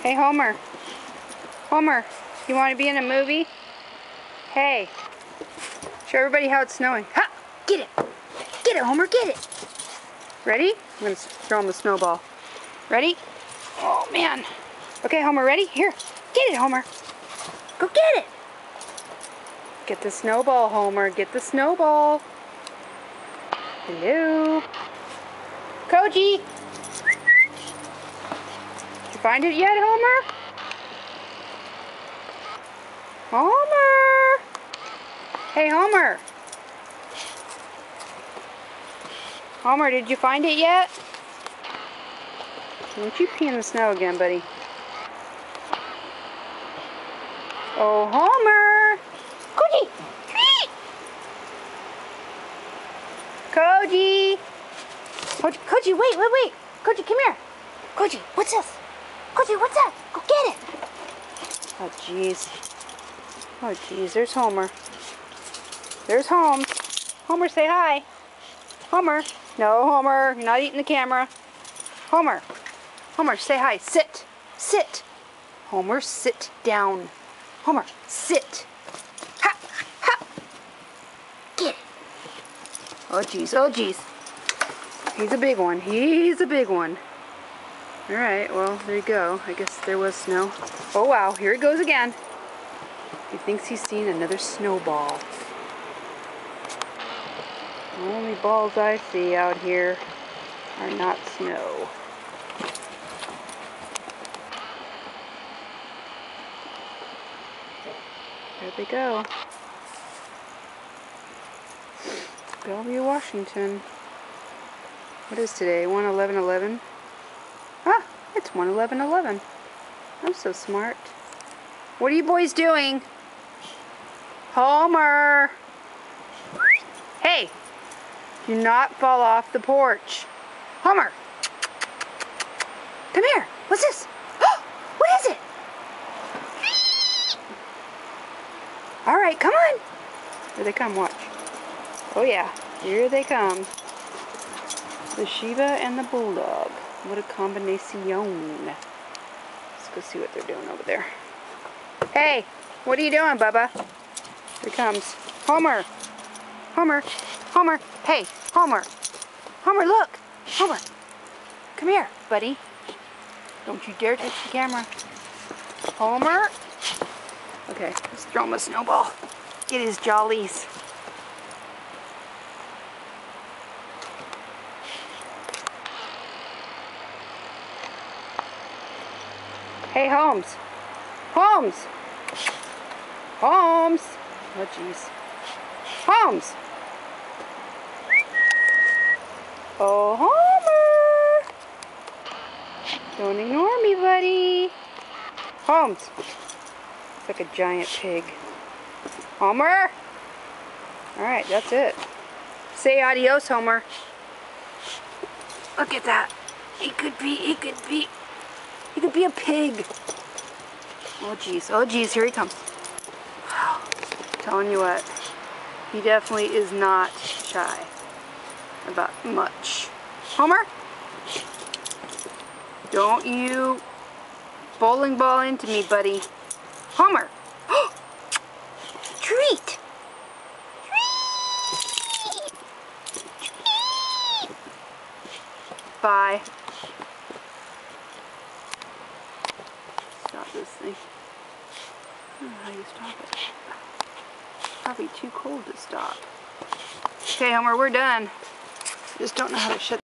Hey, Homer. Homer, you want to be in a movie? Hey, show everybody how it's snowing. Ha! Get it! Get it, Homer, get it! Ready? I'm going to throw him a snowball. Ready? Oh, man. Okay, Homer, ready? Here, get it, Homer. Go get it! Get the snowball, Homer. Get the snowball. Hello? Koji! Did you find it yet, Homer? Homer! Hey, Homer! Homer, did you find it yet? Don't you pee in the snow again, buddy. Oh, Homer! Koji! Koji! Koji, wait! Koji, come here! Koji, what's this? Koji, what's that? Go get it! Oh, jeez. Oh, jeez, there's Homer. There's Holmes. Homer, say hi. Homer. No, Homer, you're not eating the camera. Homer. Homer, say hi. Sit. Sit. Homer, sit down. Homer, sit. Ha! Ha! Get it. Oh, jeez. Oh, jeez. He's a big one. He's a big one. All right, well, there you go. I guess there was snow. Oh, wow. Here it goes again. He thinks he's seen another snowball. The only balls I see out here are not snow. There they go. Bellevue, Washington. What is today? 1/11/11? Ah, it's 1/11/11. I'm so smart. What are you boys doing? Homer! Hey! Do not fall off the porch. Homer! Come here! What's this? What is it? Alright, come on! Here they come, watch. Oh yeah, here they come. The Shiba and the Bulldog. What a combination. Let's go see what they're doing over there. Hey! What are you doing, Bubba? Here comes Homer. Homer. Homer. Hey, Homer. Homer, look. Homer. Come here, buddy. Don't you dare touch the camera. Homer. Okay, let's throw him a snowball. Get his jollies. Hey, Holmes. Holmes. Holmes. Oh, jeez. Holmes. Oh, Homer. Don't ignore me, buddy. Holmes. It's like a giant pig. Homer. All right, that's it. Say adios, Homer. Look at that. He could be a pig. Oh, jeez, here he comes. Telling you what, he definitely is not shy about much. Homer, don't you bowling ball into me, buddy. Homer. Treat. Treat. Bye. Stop this thing. I don't know how you stop it. Probably too cold to stop. Okay, Homer, we're done. Just don't know how to shut